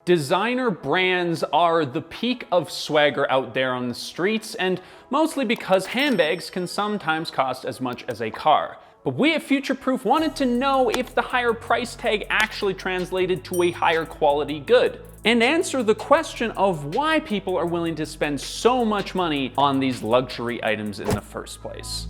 Designer brands are the peak of swagger out there on the streets, and mostly because handbags can sometimes cost as much as a car. But we at FutureProof wanted to know if the higher price tag actually translated to a higher quality good, and answer the question of why people are willing to spend so much money on these luxury items in the first place.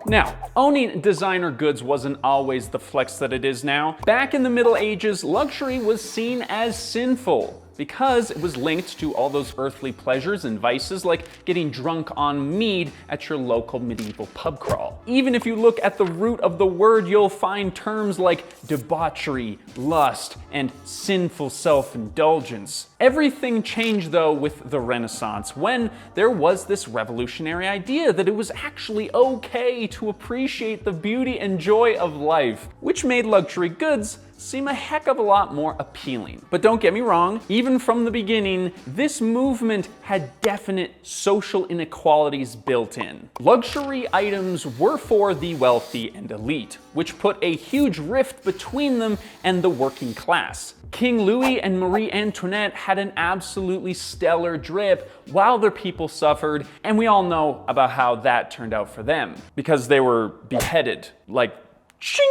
Now, owning designer goods wasn't always the flex that it is now. Back in the Middle Ages, luxury was seen as sinful because it was linked to all those earthly pleasures and vices like getting drunk on mead at your local medieval pub crawl. Even if you look at the root of the word, you'll find terms like debauchery, lust, and sinful self-indulgence. Everything changed though with the Renaissance, when there was this revolutionary idea that it was actually okay to appreciate the beauty and joy of life, which made luxury goods seem a heck of a lot more appealing. But don't get me wrong, even from the beginning, this movement had definite social inequalities built in. Luxury items were for the wealthy and elite, which put a huge rift between them and the working class. King Louis and Marie Antoinette had an absolutely stellar drip while their people suffered, and we all know about how that turned out for them, because they were beheaded, like ching!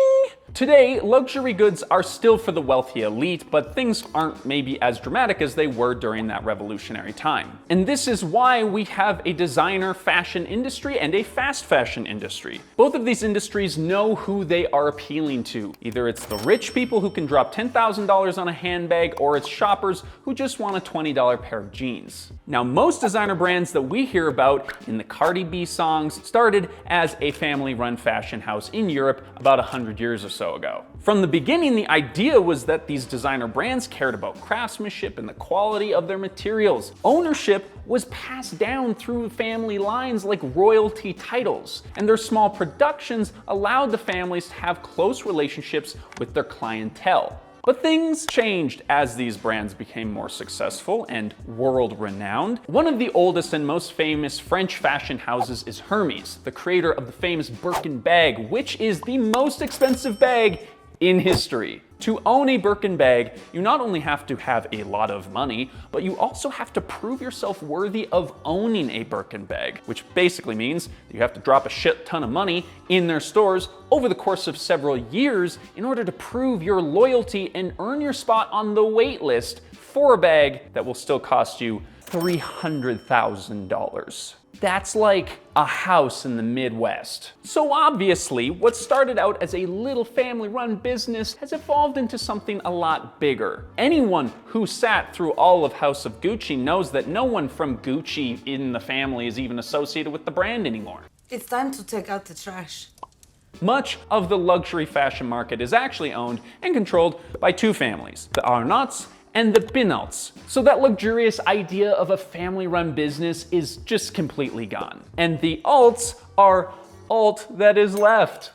Today, luxury goods are still for the wealthy elite, but things aren't maybe as dramatic as they were during that revolutionary time. And this is why we have a designer fashion industry and a fast fashion industry. Both of these industries know who they are appealing to. Either it's the rich people who can drop $10,000 on a handbag, or it's shoppers who just want a $20 pair of jeans. Now, most designer brands that we hear about in the Cardi B songs started as a family-run fashion house in Europe about 100 years or so ago. From the beginning, the idea was that these designer brands cared about craftsmanship and the quality of their materials. Ownership was passed down through family lines like royalty titles, and their small productions allowed the families to have close relationships with their clientele. But things changed as these brands became more successful and world-renowned. One of the oldest and most famous French fashion houses is Hermes, the creator of the famous Birkin bag, which is the most expensive bag in history. To own a Birkin bag, you not only have to have a lot of money, but you also have to prove yourself worthy of owning a Birkin bag, which basically means you have to drop a shit ton of money in their stores over the course of several years in order to prove your loyalty and earn your spot on the wait list for a bag that will still cost you $300,000. That's like a house in the Midwest. So obviously, what started out as a little family-run business has evolved into something a lot bigger. Anyone who sat through all of House of Gucci knows that no one from Gucci in the family is even associated with the brand anymore. It's time to take out the trash. Much of the luxury fashion market is actually owned and controlled by two families, the Arnauts and the Pinauts. So that luxurious idea of a family-run business is just completely gone. And the alts are alt that is left.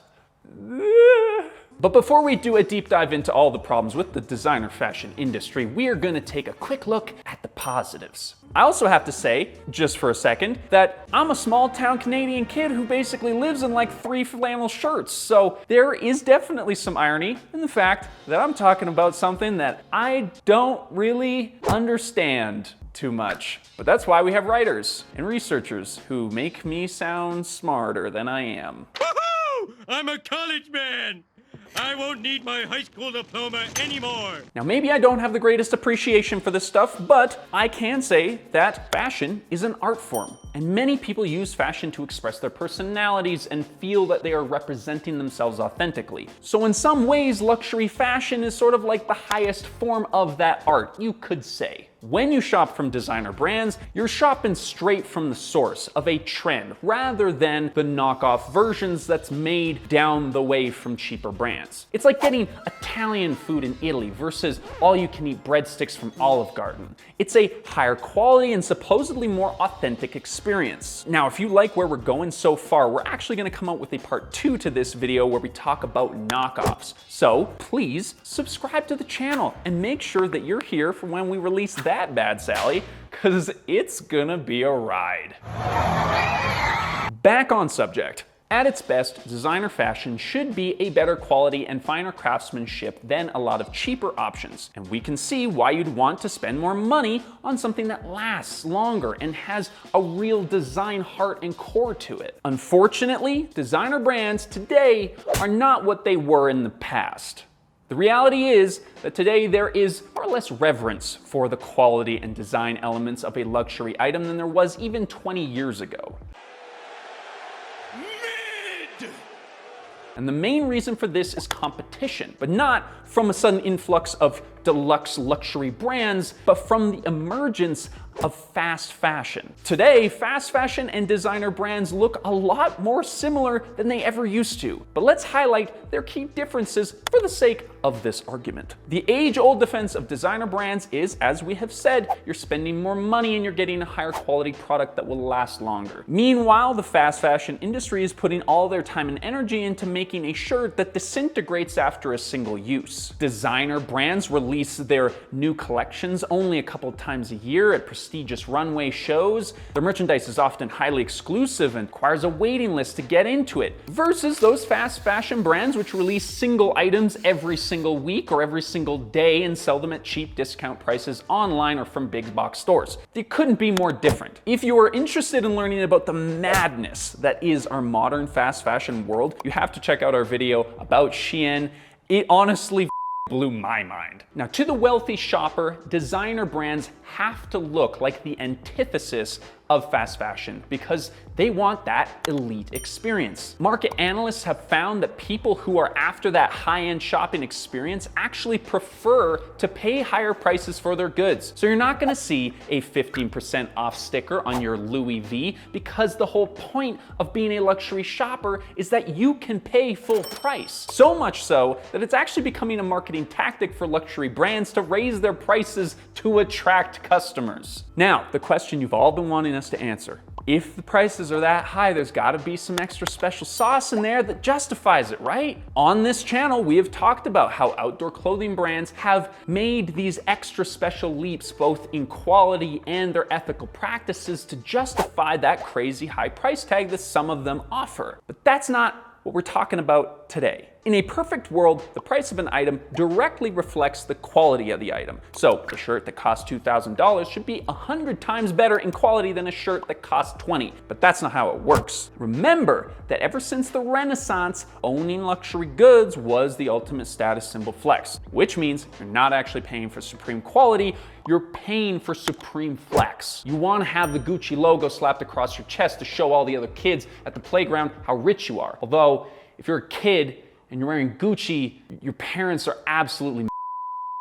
But before we do a deep dive into all the problems with the designer fashion industry, we are gonna take a quick look at the positives. I also have to say, just for a second, that I'm a small town Canadian kid who basically lives in like 3 flannel shirts. So there is definitely some irony in the fact that I'm talking about something that I don't really understand too much. But that's why we have writers and researchers who make me sound smarter than I am. Woohoo! I'm a college man! I won't need my high school diploma anymore. Now, maybe I don't have the greatest appreciation for this stuff, but I can say that fashion is an art form, and many people use fashion to express their personalities and feel that they are representing themselves authentically. So in some ways, luxury fashion is sort of like the highest form of that art, you could say. When you shop from designer brands, you're shopping straight from the source of a trend rather than the knockoff versions that's made down the way from cheaper brands. It's like getting Italian food in Italy versus all-you-can-eat breadsticks from Olive Garden. It's a higher quality and supposedly more authentic experience. Now, if you like where we're going so far, we're actually gonna come out with a part 2 to this video where we talk about knockoffs. So please subscribe to the channel and make sure that you're here for when we release that bad Sally, because it's gonna be a ride. Back on subject. At its best, designer fashion should be a better quality and finer craftsmanship than a lot of cheaper options. And we can see why you'd want to spend more money on something that lasts longer and has a real design heart and core to it. Unfortunately, designer brands today are not what they were in the past. The reality is that today there is far less reverence for the quality and design elements of a luxury item than there was even 20 years ago. And the main reason for this is competition, but not from a sudden influx of deluxe luxury brands, but from the emergence of fast fashion. Today, fast fashion and designer brands look a lot more similar than they ever used to, but let's highlight their key differences for the sake of this argument. The age-old defense of designer brands is, as we have said, you're spending more money and you're getting a higher quality product that will last longer. Meanwhile, the fast fashion industry is putting all their time and energy into making a shirt that disintegrates after a single use. Designer brands release their new collections only a couple times a year at prestigious runway shows. Their merchandise is often highly exclusive and requires a waiting list to get into it, versus those fast fashion brands which release single items every single week or every single day and sell them at cheap discount prices online or from big box stores. They couldn't be more different. If you are interested in learning about the madness that is our modern fast fashion world, you have to check out our video about Shein. It honestly blew my mind. Now, to the wealthy shopper, designer brands have to look like the antithesis of fast fashion because they want that elite experience. Market analysts have found that people who are after that high-end shopping experience actually prefer to pay higher prices for their goods. So you're not gonna see a 15% off sticker on your Louis V because the whole point of being a luxury shopper is that you can pay full price. So much so that it's actually becoming a marketing tactic for luxury brands to raise their prices to attract customers. Now, the question you've all been wanting us to answer. If the prices are that high, there's gotta be some extra special sauce in there that justifies it, right? On this channel, we have talked about how outdoor clothing brands have made these extra special leaps, both in quality and their ethical practices, to justify that crazy high price tag that some of them offer. But that's not what we're talking about today. In a perfect world, the price of an item directly reflects the quality of the item. So a shirt that costs $2,000 should be 100 times better in quality than a shirt that costs 20. But that's not how it works. Remember that ever since the Renaissance, owning luxury goods was the ultimate status symbol flex, which means you're not actually paying for supreme quality, you're paying for supreme flex. You want to have the Gucci logo slapped across your chest to show all the other kids at the playground how rich you are. Although, if you're a kid and you're wearing Gucci, your parents are absolutely.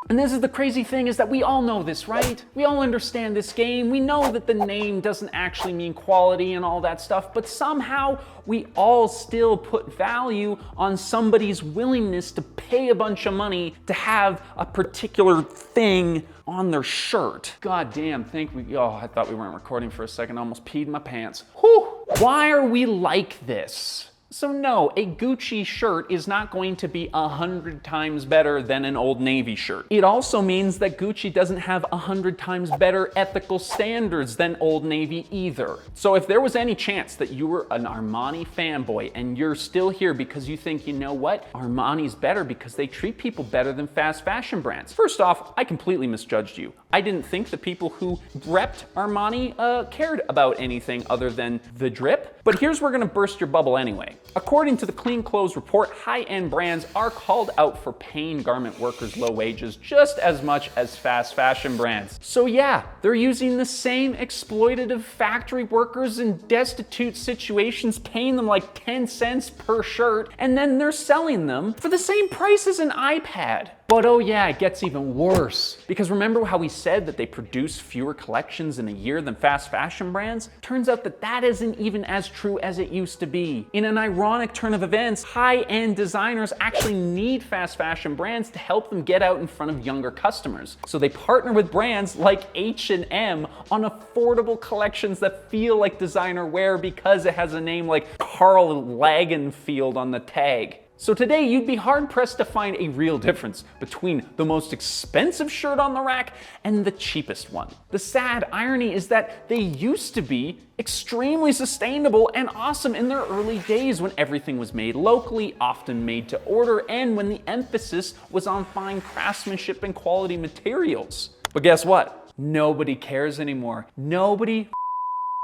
And this is the crazy thing, is that we all know this, right? We all understand this game. We know that the name doesn't actually mean quality and all that stuff, but somehow we all still put value on somebody's willingness to pay a bunch of money to have a particular thing on their shirt. God damn, I thought we weren't recording for a second. I almost peed my pants. Whew! Why are we like this? So no, a Gucci shirt is not going to be 100 times better than an Old Navy shirt. It also means that Gucci doesn't have 100 times better ethical standards than Old Navy either. So if there was any chance that you were an Armani fanboy and you're still here because you think, you know what, Armani's better because they treat people better than fast fashion brands. First off, I completely misjudged you. I didn't think the people who repped Armani cared about anything other than the drip. But here's where we're gonna burst your bubble anyway. According to the Clean Clothes Report, high-end brands are called out for paying garment workers low wages just as much as fast fashion brands. So yeah, they're using the same exploitative factory workers in destitute situations, paying them like 10 cents per shirt, and then they're selling them for the same price as an iPad. But oh yeah, it gets even worse. Because remember how we said that they produce fewer collections in a year than fast fashion brands? Turns out that that isn't even as true as it used to be. In an ironic turn of events, high-end designers actually need fast fashion brands to help them get out in front of younger customers. So they partner with brands like H&M on affordable collections that feel like designer wear because it has a name like Karl Lagerfeld on the tag. So today you'd be hard pressed to find a real difference between the most expensive shirt on the rack and the cheapest one. The sad irony is that they used to be extremely sustainable and awesome in their early days when everything was made locally, often made to order, and when the emphasis was on fine craftsmanship and quality materials. But guess what? Nobody cares anymore. Nobody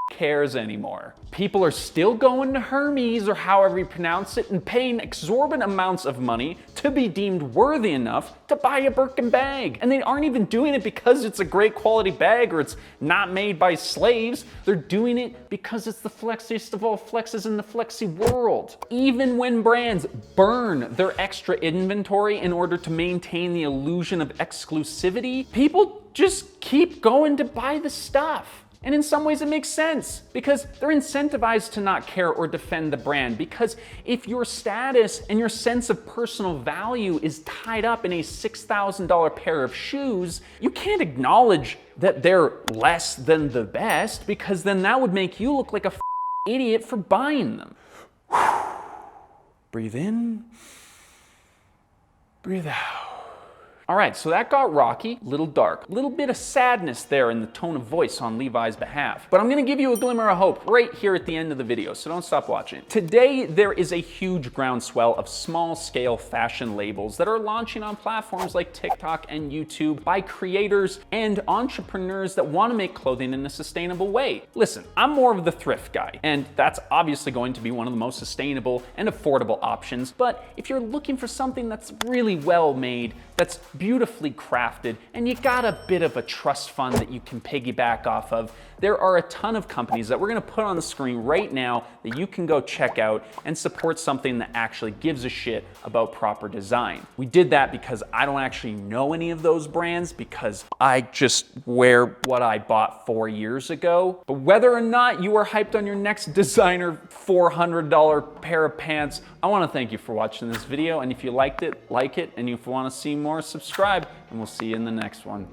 cares anymore. People are still going to Hermes, or however you pronounce it, and paying exorbitant amounts of money to be deemed worthy enough to buy a Birkin bag. And they aren't even doing it because it's a great quality bag or it's not made by slaves. They're doing it because it's the flexiest of all flexes in the flexi world. Even when brands burn their extra inventory in order to maintain the illusion of exclusivity, people just keep going to buy the stuff. And in some ways it makes sense because they're incentivized to not care or defend the brand, because if your status and your sense of personal value is tied up in a $6,000 pair of shoes, you can't acknowledge that they're less than the best, because then that would make you look like a idiot for buying them. Breathe in, breathe out. All right, so that got rocky, a little dark, a little bit of sadness there in the tone of voice on Levi's behalf. But I'm gonna give you a glimmer of hope right here at the end of the video, so don't stop watching. Today, there is a huge groundswell of small-scale fashion labels that are launching on platforms like TikTok and YouTube by creators and entrepreneurs that wanna make clothing in a sustainable way. Listen, I'm more of the thrift guy, and that's obviously going to be one of the most sustainable and affordable options. But if you're looking for something that's really well made, that's beautifully crafted, and you got a bit of a trust fund that you can piggyback off of, there are a ton of companies that we're gonna put on the screen right now that you can go check out and support something that actually gives a shit about proper design. We did that because I don't actually know any of those brands, because I just wear what I bought 4 years ago. But whether or not you are hyped on your next designer $400 pair of pants, I wanna thank you for watching this video, and if you liked it, like it, and if you wanna see more, subscribe, and we'll see you in the next one.